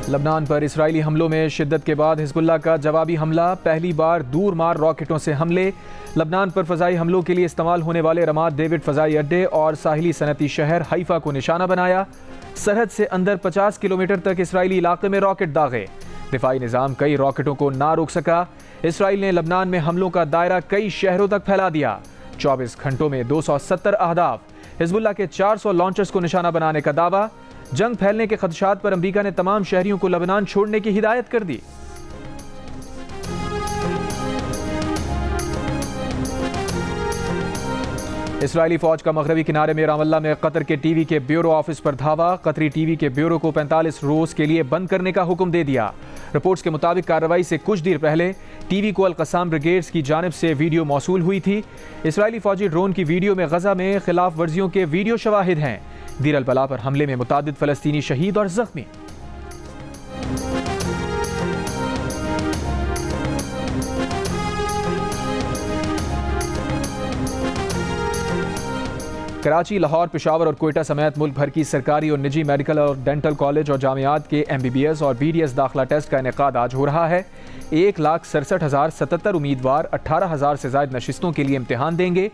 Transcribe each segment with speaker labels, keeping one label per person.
Speaker 1: लबनान पर इसराइली हमलों में शिद्दत के बाद हिजबुल्लाह का जवाबी हमला। पहली बार दूर मार रॉकेटों से हमले। लबनान पर फ़ज़ाई हमलों के लिए इस्तेमाल होने वाले रमात डेविड फ़ज़ाई अड्डे और साहिली सनती शहर हाइफा को निशाना बनाया। सरहद से अंदर 50 किलोमीटर तक इसराइली इलाके में रॉकेट दागे। दिफाई निज़ाम कई रॉकेटों को ना रोक सका। इसराइल ने लबनान में हमलों का दायरा कई शहरों तक फैला दिया। 24 घंटों में 270 अहदाफ। हिजबुल्लाह के 400 लॉन्चर्स को निशाना बनाने का दावा। जंग फैलने के खदशात पर अमेरिका ने तमाम शहरियों को लबनान छोड़ने की हिदायत कर दी। इसराइली फौज का मगरबी किनारे में रामल्ला में कतर के टीवी के ब्यूरो ऑफिस पर धावा। कतरी टीवी के ब्यूरो को 45 रोज के लिए बंद करने का हुक्म दे दिया। रिपोर्ट्स के मुताबिक कार्रवाई से कुछ देर पहले टीवी को अल कसाम ब्रिगेड्स की जानिब से वीडियो मौसूल हुई थी। इसराइली फौजी ड्रोन की वीडियो में गजा में खिलाफ वर्जियों के वीडियो शवाहिद हैं। दीर अल बला पर हमले में मुतादिद फलस्तीनी शहीद और जख्मी। कराची, लाहौर, पेशावर और कोयटा समेत मुल्क भर की सरकारी और निजी मेडिकल और डेंटल कॉलेज और जामियात के MBBS और BDS दाखिला टेस्ट का इनेकाद आज हो रहा है। 1,67,077 उम्मीदवार 18,000 से ज़ायद नशिस्तों के लिए इम्तिहान देंगे।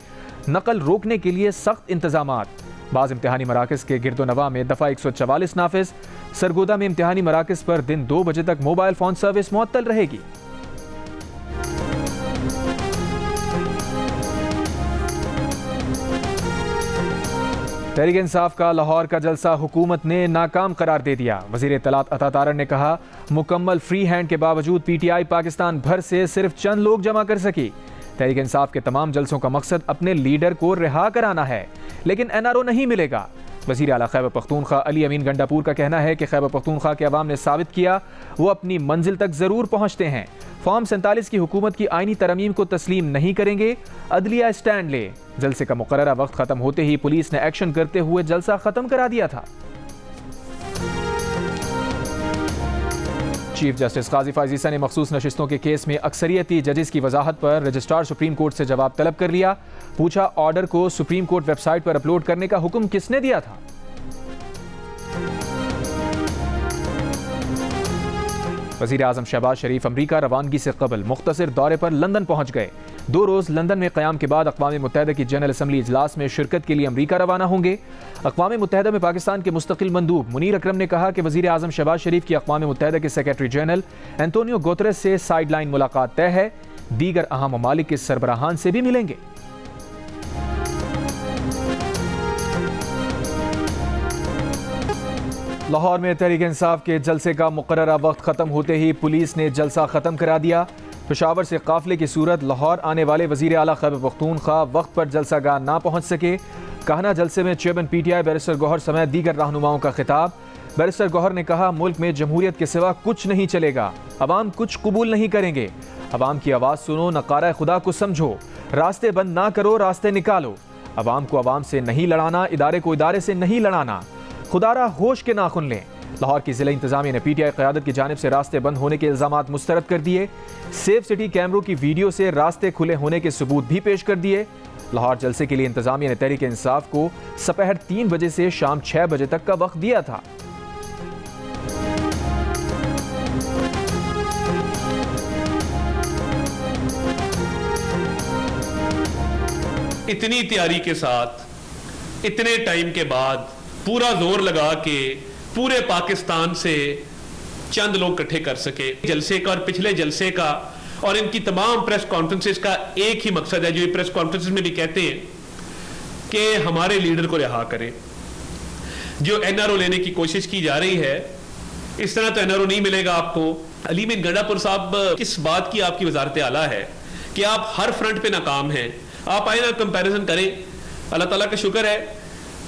Speaker 1: नकल रोकने के लिए सख्त इंतजामात। बाज़ इम्तिहानी मराकज़ के गिरदोनवा में दफ़ा 144 नाफिज। सरगोदा में इम्तिहानी मराकज़ पर दिन 2 बजे तक मोबाइल फ़ोन सर्विस मुअत्तल रहेगी। तहरीक इंसाफ का लाहौर का जलसा हुकूमत ने नाकाम करार दे दिया। वज़ीर इत्तलात अता तारड़ ने कहा, मुकम्मल फ्री हैंड के बावजूद PTI पाकिस्तान भर से सिर्फ चंद लोग जमा कर सकी। तहरीक इंसाफ के तमाम जलसों का मकसद अपने लीडर को रिहा कराना है, लेकिन NRO नहीं मिलेगा। वज़ीर आला खैबर पख्तूनख्वा अली अमीन गंडापुर का कहना है कि खैबर पख्तूनख्वा के अवाम ने साबित किया वो अपनी मंजिल तक ज़रूर पहुँचते हैं। फॉर्म 47 की हुकूमत की आईनी तरमीम को तस्लीम नहीं करेंगे। अदलिया स्टैंड ले। जलसे का मुकर्ररा वक्त खत्म होते ही पुलिस ने एक्शन करते हुए जलसा खत्म करा दिया था। चीफ जस्टिस काजी फायज़ ईसा ने मखसूस नशिस्तों के केस में अक्सरियती जजेस की वजाहत पर रजिस्ट्रार सुप्रीम कोर्ट से जवाब तलब कर लिया। पूछा, ऑर्डर को सुप्रीम कोर्ट वेबसाइट पर अपलोड करने का हुक्म किसने दिया था? वज़ीर आज़म शहबाज शरीफ अमरीका रवानगी से कबल मुख्तसर दौरे पर लंदन पहुंच गए। 2 रोज़ लंदन में क़याम के बाद अक़वाम मुत्तहिदा की जनरल असम्बली इजलास में शिरकत के लिए अमरीका रवाना होंगे। अक़वाम मुत्तहिदा में पाकिस्तान के मुस्तकिल मंदूब मुनीर अकरम ने कहा कि वज़ीर आज़म शहबाज शरीफ की अक़वाम मुत्तहिदा के सेक्रेटरी जनरल एंटोनियो गुतेरेस से साइड लाइन मुलाकात तय है। दीगर अहम ममालिक के सरबराहान से भी मिलेंगे। लाहौर में तहरीक इंसाफ के जलसे का मुकर्ररा वक्त ख़त्म होते ही पुलिस ने जलसा ख़त्म करा दिया। पेशावर से काफिले की सूरत लाहौर आने वाले वज़ीर आला खैबर पख्तूनख्वा वक्त पर जलसा गाह ना पहुँच सके। कहना जलसे में चेयरमैन PTI बैरिस्टर गौहर समेत दीगर रहनुमाओं का खिताब। बैरिस्टर गौहर ने कहा, मुल्क में जमहूरियत के सिवा कुछ नहीं चलेगा। अवाम कुछ कबूल नहीं करेंगे। अवाम की आवाज़ सुनो, नकारा खुदा को समझो। रास्ते बंद ना करो, रास्ते निकालो। अवाम को अवाम से नहीं लड़ाना, इदारे को इदारे से नहीं लड़ाना। खुदारा होश के नाखुन लें। लाहौर की ज़िला इंतज़ामिया ने PTI क़यादत की जानिब से रास्ते बंद होने के इल्ज़ामात मुस्तरद कर दिए। सेफ सिटी कैमरों की वीडियो से रास्ते खुले होने के सबूत भी पेश कर दिए। लाहौर जलसे के लिए इंतज़ामिया ने तहरीक इंसाफ को सपहर 3 बजे से शाम 6 बजे तक का वक्त दिया था।
Speaker 2: इतनी तैयारी के साथ, इतने टाइम के बाद, पूरा जोर लगा के पूरे पाकिस्तान से चंद लोग इकट्ठे कर सके। जलसे का और पिछले जलसे का और इनकी तमाम प्रेस कॉन्फ्रेंसेस का एक ही मकसद है, जो ये प्रेस कॉन्फ्रेंसेस में भी कहते हैं कि हमारे लीडर को रिहा करें। जो NRO लेने की कोशिश की जा रही है, इस तरह तो NRO नहीं मिलेगा आपको। अली अमीन गंडापुर साहब, किस बात की आपकी वजारत आला है कि आप हर फ्रंट पे नाकाम हैं? आप आए ना कंपैरिजन करें। अल्लाह ताला का शुक्र है,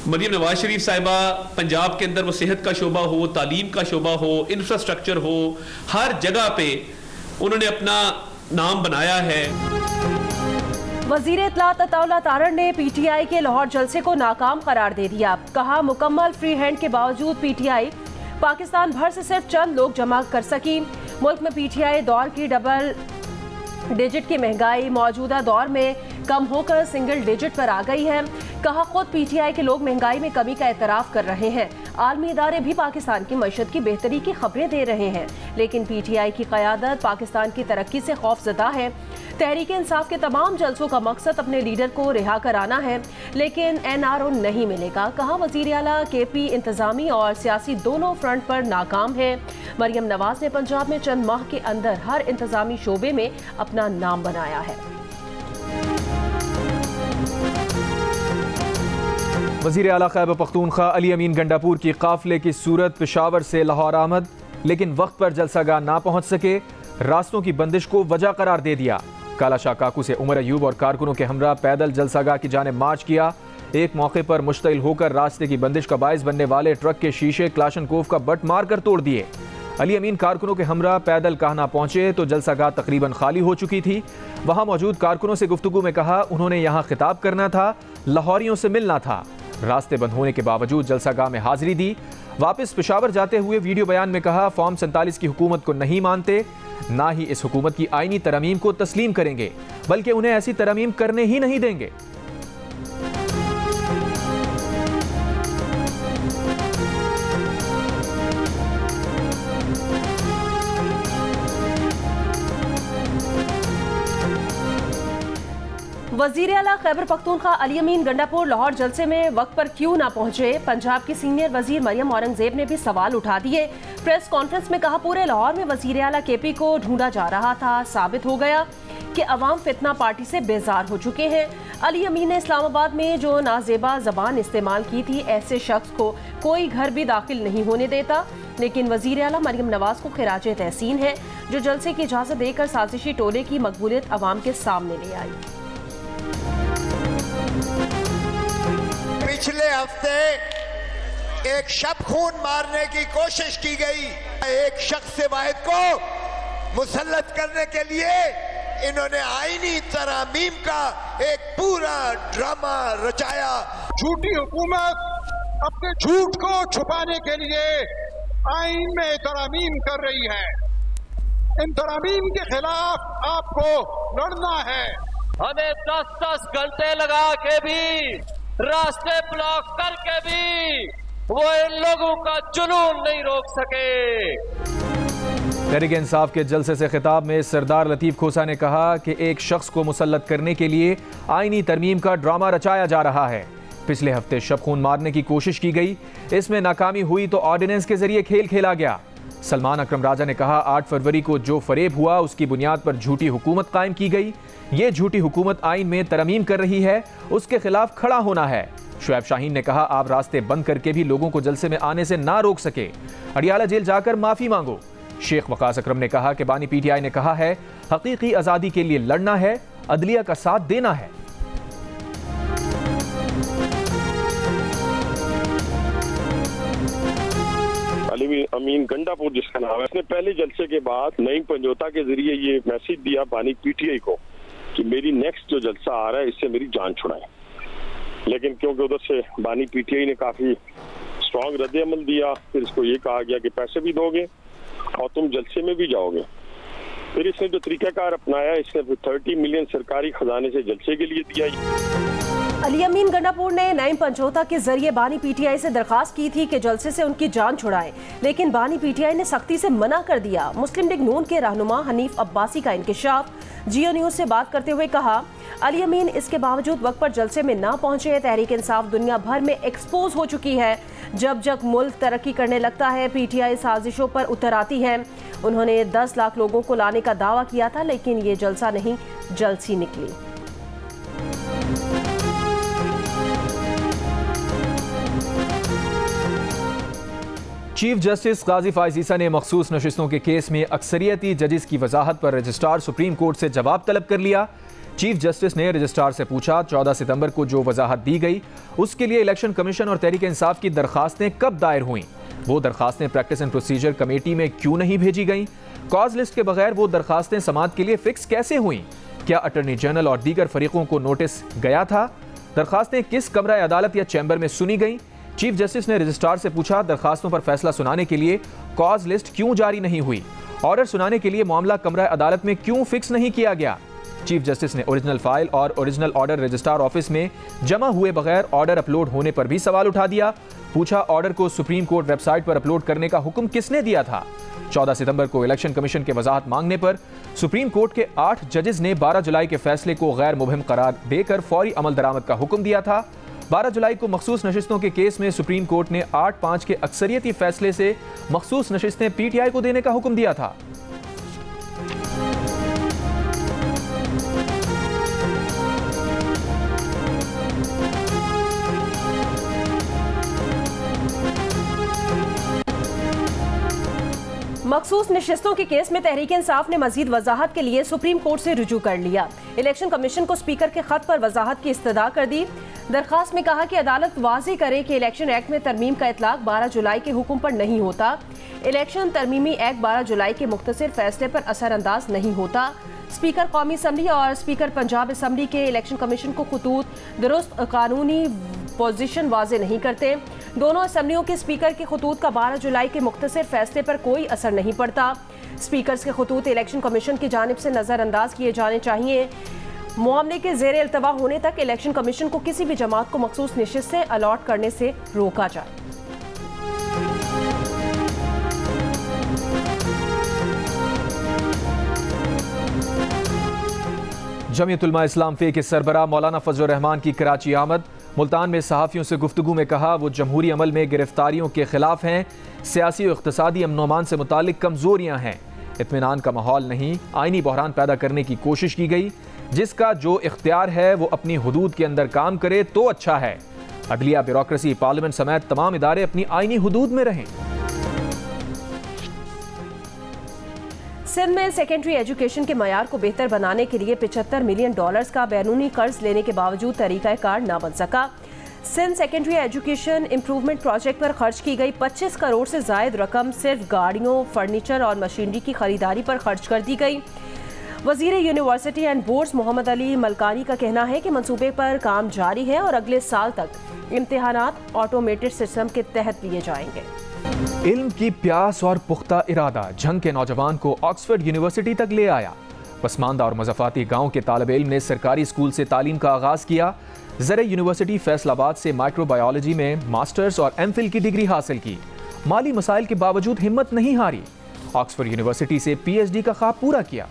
Speaker 2: मरियम नवाज शरीफ साहिबा पंजाब के अंदर वो सेहत का शोबा हो, तालीम का शोबा हो, इंफ्रास्ट्रक्चर हो, हर जगह पे उन्होंने अपना नाम बनाया है।
Speaker 3: वज़ीर इत्तलात अता तारड़ ने PTI के लाहौर जलसे को नाकाम करार दे दिया। कहा, मुकम्मल फ्री हैंड के बावजूद PTI पाकिस्तान भर से सिर्फ चंद लोग जमा कर सकी। मुल्क में PTI दौर की डबल डिजिट की महंगाई मौजूदा दौर में कम होकर सिंगल डिजिट पर आ गई है। कहा खुद पीटीआई के लोग महंगाई में कमी का एतराफ कर रहे हैं। आलमी इदारे भी पाकिस्तान की मईशत की बेहतरी की खबरें दे रहे हैं, लेकिन पीटीआई की क़यादत पाकिस्तान की तरक्की से खौफजदा है। तहरीक इंसाफ के तमाम जलसों का मकसद अपने लीडर को रिहा कराना है, लेकिन NRO नहीं मिलेगा। कहा वज़ीर आला KP इंतजामी और सियासी दोनों फ्रंट पर नाकाम है। मरियम नवाज ने पंजाब में चंद माह के अंदर हर इंतजामी शोबे में अपना नाम बनाया है।
Speaker 1: वज़ीर आला खैबर पख्तूनख्वा अली अमीन गंडापुर की काफिले की सूरत पेशावर से लाहौर आमद, लेकिन वक्त पर जलसागाह ना पहुंच सके। रास्तों की बंदिश को वजह करार दे दिया। काला शाह काकू से उमर अयूब और कारकुनों के हमरा पैदल जलसागाह की जानिब मार्च किया। एक मौके पर मुश्तइल होकर रास्ते की बंदिश का बायस बनने वाले ट्रक के शीशे क्लाशनकोव का बट मार कर तोड़ दिए। अली अमीन कारकुनों के हमरा पैदल कहना पहुंचे तो जलसागाह तकरीबन खाली हो चुकी थी। वहां मौजूद कारकुनों से गुफ्तगू में कहा उन्होंने यहां खिताब करना था, लाहौरियों से मिलना था। रास्ते बंद होने के बावजूद जलसागाह में हाजिरी दी। वापस पेशावर जाते हुए वीडियो बयान में कहा फॉर्म 47 की हुकूमत को नहीं मानते, ना ही इस हुकूमत की आईनी तरमीम को तस्लीम करेंगे, बल्कि उन्हें ऐसी तरमीम करने ही नहीं देंगे।
Speaker 3: वज़ीर आला खैबर पख्तूनख्वा अली अमीन गंडापुर लाहौर जलसे में वक्त पर क्यों ना पहुंचे? पंजाब की सीनियर वजीर मरियम औरंगजेब ने भी सवाल उठा दिए। प्रेस कॉन्फ्रेंस में कहा पूरे लाहौर में वज़ीर आला KP को ढूंढा जा रहा था। साबित हो गया कि अवाम फितना पार्टी से बेजार हो चुके हैं। अली अमीन ने इस्लामाबाद में जो नाजेबा जबान इस्तेमाल की थी, ऐसे शख्स को कोई घर भी दाखिल नहीं होने देता। लेकिन वज़ीर आला मरियम नवाज को खिराजे तहसीन है जो जलसे की इजाजत देकर साजिशी टोले की मकबूलियत अवाम के सामने ले आई।
Speaker 4: पिछले हफ्ते एक शब खून मारने की कोशिश की गई। एक शख्स वाहिद को मुसल्लत करने के लिए इन्होंने आईनी तरामीम का एक पूरा ड्रामा रचाया।
Speaker 5: झूठी हुकूमत अपने झूठ को छुपाने के लिए आईन में तरामीम कर रही है। इन तरामीम के खिलाफ आपको लड़ना है।
Speaker 6: हमें 10-10 घंटे लगा के भी, रास्ते ब्लॉक करके भी वो इन लोगों का जुनून नहीं रोक सके।
Speaker 1: तहरीक इंसाफ के जलसे से खिताब में सरदार लतीफ खोसा ने कहा कि एक शख्स को मुसल्लत करने के लिए आईनी तरमीम का ड्रामा रचाया जा रहा है। पिछले हफ्ते शब खून मारने की कोशिश की गई, इसमें नाकामी हुई तो ऑर्डिनेंस के जरिए खेल खेला गया। सलमान अकरम राजा ने कहा 8 फरवरी को जो फरेब हुआ उसकी बुनियाद पर झूठी हुकूमत कायम की गई। ये झूठी हुकूमत आइन में तरमीम कर रही है, उसके खिलाफ खड़ा होना है। शुएब शाहीन ने कहा आप रास्ते बंद करके भी लोगों को जलसे में आने से ना रोक सके, अडियाला जेल जाकर माफी मांगो। शेख वकास अकरम ने कहा कि बानी PTI ने कहा है हकीकी आजादी के लिए लड़ना है, अदलिया का साथ देना है।
Speaker 7: अली अमीन गंडापुर जिसका नाम है, उसने पहले जलसे के बाद नईम पंजोता के जरिए ये मैसेज दिया बानी PTI को कि मेरी नेक्स्ट जो जलसा आ रहा है इससे मेरी जान छुड़ाएं। लेकिन क्योंकि उधर से बानी PTI ने काफी स्ट्रॉन्ग रद्द अमल दिया, फिर इसको ये कहा गया कि पैसे भी दोगे और तुम जलसे में भी जाओगे। फिर इसने जो तरीकाकार अपनाया, इसने 30 मिलियन सरकारी खजाने से जलसे के लिए दिया।
Speaker 3: अली अमीन गंडापुर ने नईम पंजोता के जरिए बानी PTI से दरखास्त की थी कि जलसे से उनकी जान छुड़ाएं, लेकिन बानी PTI ने सख्ती से मना कर दिया। मुस्लिम लीग नून के रहनुमा हनीफ अब्बासी का इंकिशाफ। जियो न्यूज से बात करते हुए कहा अली अमीन इसके बावजूद वक्त पर जलसे में ना पहुंचे। तहरीक इंसाफ दुनिया भर में एक्सपोज हो चुकी है। जब जब मुल्क तरक्की करने लगता है PTI साजिशों पर उतर आती है। उन्होंने 10 लाख लोगों को लाने का दावा किया था, लेकिन ये जलसा नहीं जलसी निकली।
Speaker 1: चीफ जस्टिस काजी फाइज ईसा ने मखसूस नशिस्तों के केस में अक्सरियती जजेस की वजाहत पर रजिस्ट्रार सुप्रीम कोर्ट से जवाब तलब कर लिया। चीफ जस्टिस ने रजिस्ट्रार से पूछा 14 सितंबर को जो वजाहत दी गई उसके लिए इलेक्शन कमीशन और तहरीक इंसाफ की दरखास्तें कब दायर हुई, वो दरखास्तें प्रैक्टिस एंड प्रोसीजर कमेटी में क्यों नहीं भेजी गई, कॉज लिस्ट के बगैर वो दरखास्तें समाअत के लिए फिक्स कैसे हुई, क्या अटॉर्नी जनरल और दीगर फरीकों को नोटिस गया था, दरखास्तें किस कमरा अदालत या चैम्बर में सुनी गई। चीफ जस्टिस ने रजिस्ट्रार से पूछा दरखास्तों पर फैसला सुनाने के लिए कॉज लिस्ट क्यों जारी नहीं हुई, ऑर्डर सुनाने के लिए मामला कमरा अदालत में क्यों फिक्स नहीं किया गया। चीफ जस्टिस ने ओरिजिनल फाइल और ओरिजिनल ऑर्डर रजिस्ट्रार ऑफिस में जमा हुए बगैर ऑर्डर अपलोड होने पर भी सवाल उठा दिया। पूछा, ऑर्डर को सुप्रीम कोर्ट वेबसाइट पर अपलोड करने का हुक्म किसने दिया था? 14 सितंबर को इलेक्शन कमीशन के वजाहत मांगने पर सुप्रीम कोर्ट के 8 जजेस ने 12 जुलाई के फैसले को गैर मुबहिम करार देकर फौरी अमल दरामद का हुक्म दिया था। 12 जुलाई को मखसूस नशिस्तों के केस में सुप्रीम कोर्ट ने 8-5 के अक्सरियती फैसले से मखसूस नशिस्तें पीटीआई को देने का हुक्म दिया था।
Speaker 3: मखसूस नशिस्तों के केस में तहरीक इंसाफ ने मजीद वजाहत के लिए सुप्रीम कोर्ट से रुजू कर लिया। इलेक्शन कमीशन को स्पीकर के खत पर वजाहत की इस्तदा कर दी। दरखास्त में कहा कि अदालत वाज़ेह करे कि इलेक्शन एक्ट में तरमीम का इतलाक 12 जुलाई के हुक्म पर नहीं होता। इलेक्शन तरमीमी एक्ट 12 जुलाई के मुख्तसर फैसले पर असरअंदाज नहीं होता। स्पीकर कौमी असम्बली और स्पीकर पंजाब असम्बली के इलेक्शन कमीशन को खतूत दुरुस्त कानूनी पोजीशन वाज़ेह नहीं करते। दोनों असम्बलियों के स्पीकर के खतूत का 12 जुलाई के मुख्तसर फैसले पर कोई असर नहीं पड़ता। स्पीकर्स के खतूत इलेक्शन कमीशन की जानिब से नज़रअंदाज किए जाने चाहिए। मामले के ज़ेर इल्तवा होने तक इलेक्शन कमीशन को किसी भी जमात को मखसूस नशिस्तें अलॉट करने से रोका जाए।
Speaker 1: जमीयत उलमा इस्लाम फे के सरबराह मौलाना फजल रहमान की कराची आमद। मुल्तान में सहाफ़ियों से गुफ्तगू में कहा, वो जमहूरी अमल में गिरफ्तारियों के खिलाफ हैं। सियासी और इक़्तिसादी अमन-ओ-अमान से मुतालिक कमज़ोरियाँ हैं। इत्मीनान का माहौल नहीं, आइनी बहरान पैदा करने की कोशिश की गई। जिसका जो इख्तियार है वो अपनी हुदूद के अंदर काम करे तो अच्छा है। अदलिया, ब्यूरोक्रेसी, पार्लियामेंट समेत तमाम इदारे अपनी आइनी हुदूद में रहें।
Speaker 3: सिंध में सेकेंडरी एजुकेशन के मयार को बेहतर बनाने के लिए $75 मिलियन का बैरूनी कर्ज लेने के बावजूद तरीक़ाकार न बन सका। Sindh secondary education improvement project पर खर्च की गई 25 करोड़ से जायद रकम सिर्फ गाड़ियों, फर्नीचर और मशीनरी की खरीदारी पर खर्च कर दी गई। वज़ीर university and boards Mohammad Ali Malkani का कहना है कि मंसूबे पर काम जारी है और अगले साल तक इम्तिहानात ऑटोमेटेड सिस्टम के तहत लिए जाएंगे।
Speaker 1: इल्म की प्यास और पुख्ता इरादा झंग के नौजवान को ऑक्सफोर्ड यूनिवर्सिटी तक ले आया। पसमानदा और मज़ाफ़ाती गांव के तालिब इल्म ने सरकारी स्कूल से तालीम का आगाज़ किया। ज़रे यूनिवर्सिटी फैसलाबाद से माइक्रोबायोलॉजी में मास्टर्स और एमफिल की डिग्री हासिल की। माली मसाइल के बावजूद हिम्मत नहीं हारी। ऑक्सफोर्ड यूनिवर्सिटी से PhD का ख्वाब पूरा किया।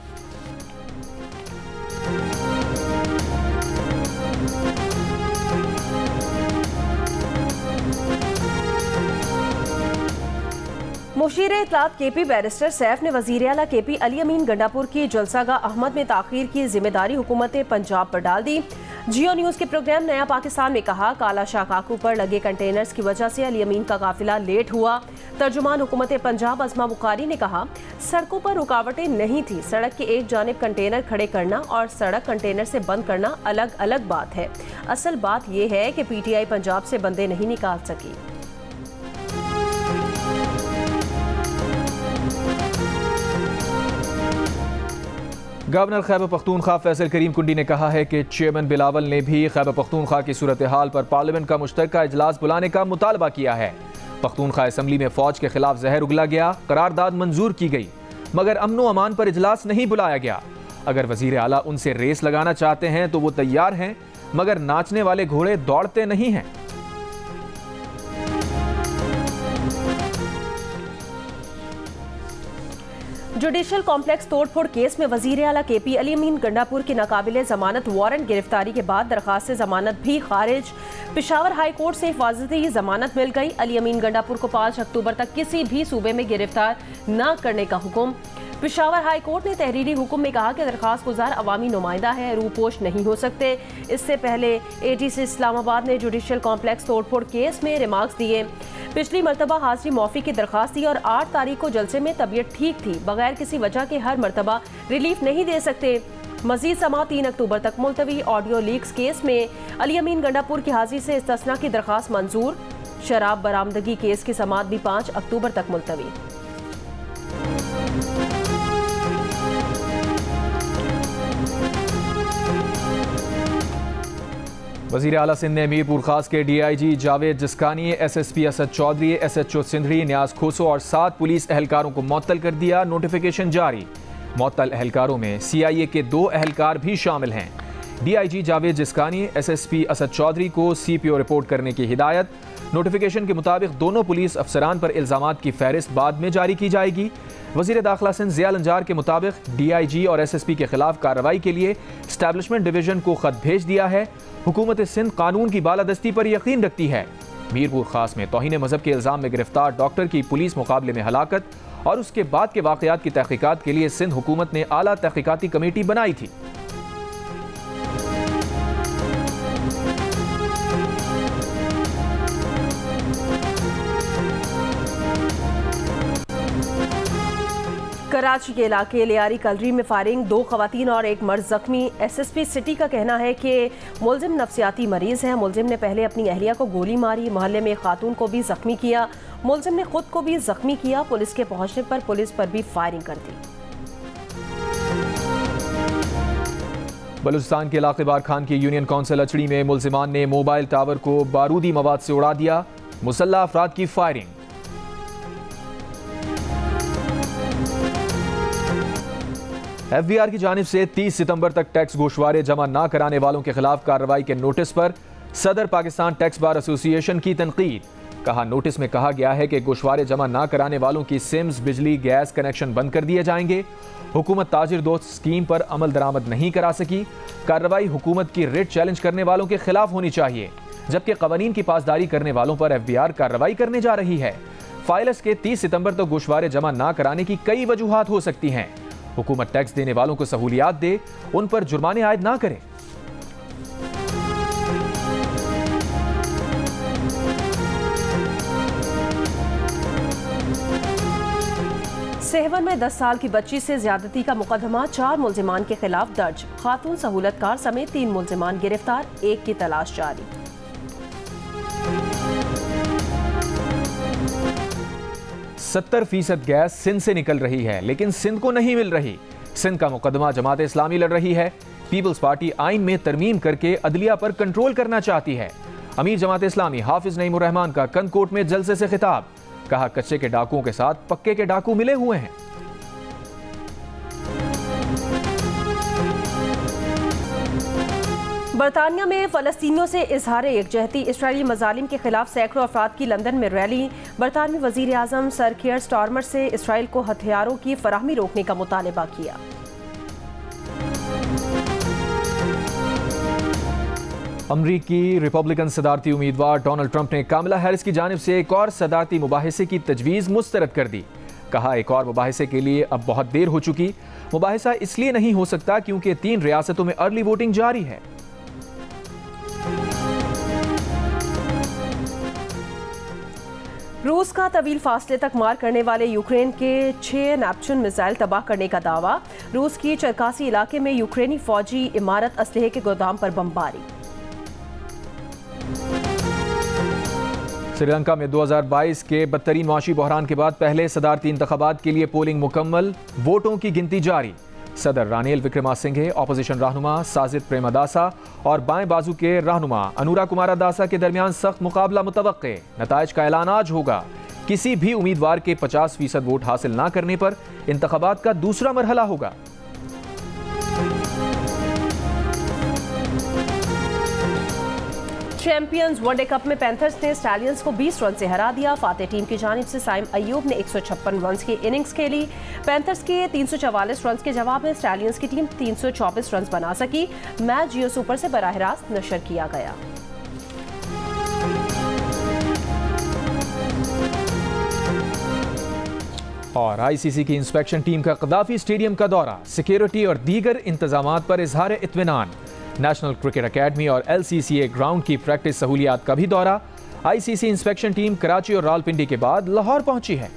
Speaker 3: मुशीर इत्तलात KP बैरिस्टर सैफ ने वज़ीर आला KP अली अमीन गंडापुर की जलसागाह अहमद में ताख़ीर की जिम्मेदारी हुकूमत पंजाब पर डाल दी। जियो न्यूज़ के प्रोग्राम नया पाकिस्तान में कहा, काला शाह काकू पर लगे कंटेनर्स की वजह से अली अमीन का काफिला लेट हुआ। तर्जुमान हुकूमत पंजाब अज़मा बुखारी ने कहा, सड़कों पर रुकावटें नहीं थी। सड़क के एक जानिब कंटेनर खड़े करना और सड़क कंटेनर से बंद करना अलग अलग बात है। असल बात यह है कि PTI पंजाब से बंदे नहीं निकाल सकी।
Speaker 1: गवर्नर खैबर पख्तूनख्वा फैसल करीम कुंडी ने कहा है कि चेयरमैन बिलावल ने भी खैबर पख्तूनख्वा की सूरत हाल पर पार्लियामेंट का मुश्तरका इजलास बुलाने का मुतालबा किया है। पख्तूनख्वा असम्बली में फौज के खिलाफ जहर उगला गया, करारदाद मंजूर की गई, मगर अमन अमान पर इजलास नहीं बुलाया गया। अगर वजीर आला उनसे रेस लगाना चाहते हैं तो वो तैयार हैं, मगर नाचने वाले घोड़े दौड़ते नहीं हैं।
Speaker 3: जुडिशल कॉम्प्लेक्स तोड़फोड़ केस में वजीर आला KP अली अमीन गंडापुर की नाकाबिले जमानत वारंट गिरफ्तारी के बाद दरखास्त से जमानत भी खारिज। पेशावर हाई कोर्ट से हिफाजती जमानत मिल गई। अली अमीन गंडापुर को 5 अक्टूबर तक किसी भी सूबे में गिरफ्तार न करने का हुक्म। पेशावर हाई कोर्ट ने तहरीरी हुक्म में कहा कि दरखास्त गुजार अवामी नुमाइंदा है, रूपोश नहीं हो सकते। इससे पहले ATC इस्लामाबाद ने जुडिशल कॉम्प्लेक्स तोड़फोड़ केस में रिमार्क्स दिए। पिछली मरतबा हाजिरी मौफी की दरखास्त दी और 8 तारीख को जलसे में तबीयत ठीक थी, बगैर किसी वजह के हर मरतबा रिलीफ नहीं दे सकते। मजीद समाअत 3 अक्टूबर तक मुलतवी। ऑडियो लीक्स केस में अली अमीन गंडापुर की हाजिरी से इस्तिस्ना की दरखास्त मंजूर। शराब बरामदगी केस की समाअत भी 5 अक्टूबर तक मुलतवी।
Speaker 1: वज़ीर आला सिंध ने मीरपुर खास के DIG Javed जिस्कानी, SSP Asad Chaudhary, SHO Sindhri, न्याज खोसो और 7 पुलिस एहलकारों को मुअत्तल कर दिया। नोटिफिकेशन जारी। मुअत्तल अहलकारों में CIA के 2 अहलकार भी शामिल हैं। DIG जावेद जिस्कानी, SSP असद चौधरी को CPO रिपोर्ट करने की हिदायत। नोटिफिकेशन के मुताबिक दोनों पुलिस अफसरान पर इल्जामात की फहरिस्त बाद में जारी की जाएगी। वज़ीर दाखिला सिंध ज़िया लंजार के मुताबिक DIG और SSP के खिलाफ कार्रवाई के लिए एस्टैब्लिशमेंट डिवीजन को खत भेज दिया है। हुकूमत सिंध कानून की बालादस्ती पर यकीन रखती है। मीरपुर खास में तौहीन मजहब के इल्जाम में गिरफ्तार डॉक्टर की पुलिस मुकाबले में हलाकत और उसके बाद के वाक़यात की तहकीकात के लिए सिंध हुकूमत ने आला तहकीकाती कमेटी बनाई थी।
Speaker 3: कराची के इलाके लियारी कलरी में फायरिंग, 2 खवातीन और 1 मर्द जख्मी। SSP सिटी का कहना है कि मुलजिम नफ्सियाती मरीज है। मुलजिम ने पहले अपनी अहलिया को गोली मारी, मोहल्ले में एक खातून को भी जख्मी किया। मुलजिम ने खुद को भी जख्मी किया। पुलिस के पहुंचने पर पुलिस पर भी फायरिंग कर दी।
Speaker 1: बलूचिस्तान के इलाके बार खान की यूनियन काउंसिल अचड़ी में मुलजिमान ने मोबाइल टावर को बारूदी मवाद से उड़ा दिया। मुसल्लह अफराद की फायरिंग। FBR की जानिब से 30 सितंबर तक टैक्स गोशवारे जमा न कराने वालों के खिलाफ कार्रवाई के नोटिस पर सदर पाकिस्तान टैक्स बार एसोसिएशन की तनकीद। कहा, नोटिस में कहा गया है कि गोशवारे जमा न कराने वालों की सिम्स, बिजली, गैस कनेक्शन बंद कर दिए जाएंगे। हुकूमत ताजिर दोस्त स्कीम पर अमल दरामद नहीं करा सकी। कार्रवाई हुकूमत की रेट चैलेंज करने वालों के खिलाफ होनी चाहिए, जबकि कवानीन की पासदारी करने वालों पर FBR कार्रवाई करने जा रही है। फाइलर्स के 30 सितंबर तक गोशवारे जमा न कराने की कई वजूहात हो सकती हैं। हुकूमत टैक्स देने वालों को सहूलियात दे, उन पर जुर्माने आयद ना करे।
Speaker 3: सेहवन में 10 साल की बच्ची से ज्यादती का मुकदमा, 4 मुलजिमान के खिलाफ दर्ज। खातून सहूलतकार समेत 3 मुलजिमान गिरफ्तार, 1 की तलाश जारी।
Speaker 1: 70% गैस सिंध से निकल रही है, लेकिन सिंध को नहीं मिल रही। सिंध का मुकदमा जमात इस्लामी लड़ रही है। पीपल्स पार्टी आइन में तरमीम करके अदलिया पर कंट्रोल करना चाहती है। अमीर जमात इस्लामी हाफिज नईमुर रहमान का कंदकोट में जलसे से खिताब। कहा, कच्चे के डाकुओं के साथ पक्के के डाकू मिले हुए हैं।
Speaker 3: बरतानिया में फलस्तीनियों से इजहार एकजहती, इसराइली मजालिम के खिलाफ सैकड़ों अफराद की लंदन में रैली। बरतानवी वजीर आजम सर कियर स्टारमर से इसराइल को हथियारों की फराहमी रोकने का मुतालबा किया।
Speaker 1: अमरीकी रिपब्लिकन सदारती उम्मीदवार डोनाल्ड ट्रंप ने कामला हैरिस की जानिब से एक और सदारती मुबाहिसे की तजवीज़ मुस्तरद कर दी। कहा, एक और मुबाहिसे के लिए अब बहुत देर हो चुकी। मुबाहिसा इसलिए नहीं हो सकता क्योंकि 3 रियासतों में अर्ली वोटिंग जारी है।
Speaker 3: रूस का तवील फासले तक मार करने वाले यूक्रेन के 6 नेपच्यून मिसाइल तबाह करने का दावा। रूस की चरकासी इलाके में यूक्रेनी फौजी इमारत असलहे के गोदाम पर बमबारी।
Speaker 1: श्रीलंका में 2022 के बदतरीन माशी बहरान के बाद पहले सदारती इंतखाबात के लिए पोलिंग मुकम्मल, वोटों की गिनती जारी। सदर रानिल विक्रमासिंघे, ऑपोजिशन रहनुमा साजिद प्रेमदासा और बाएं बाजू के रहनुमा अनुरा कुमारा दासा के दरमियान सख्त मुकाबला मुतवक्के। नताइज का ऐलान आज होगा। किसी भी उम्मीदवार के 50% वोट हासिल ना करने पर इंतखाबात का दूसरा मरहला होगा।
Speaker 3: चैंपियंस वनडे कप में पैंथर्स ने स्टैलियंस को 20 रन से हरा दिया। फातेह टीम की जानिब से साइम अयूब ने 156 रन की इनिंग्स खेली। पैंथर्स के 344 रन के जवाब में स्टैलियंस की टीम 324 रन बना सकी। मैच जियो सुपर से बराह रास्त नशर किया गया।
Speaker 1: और ICC की इंस्पेक्शन टीम का कदाफी स्टेडियम का दौरा, सिक्योरिटी और दीगर इंतजामात पर इजहार इत्मीनान। नेशनल क्रिकेट अकेडमी और LCCA ग्राउंड की प्रैक्टिस सहूलियात का भी दौरा। ICC इंस्पेक्शन टीम कराची और रावलपिंडी के बाद लाहौर पहुंची है।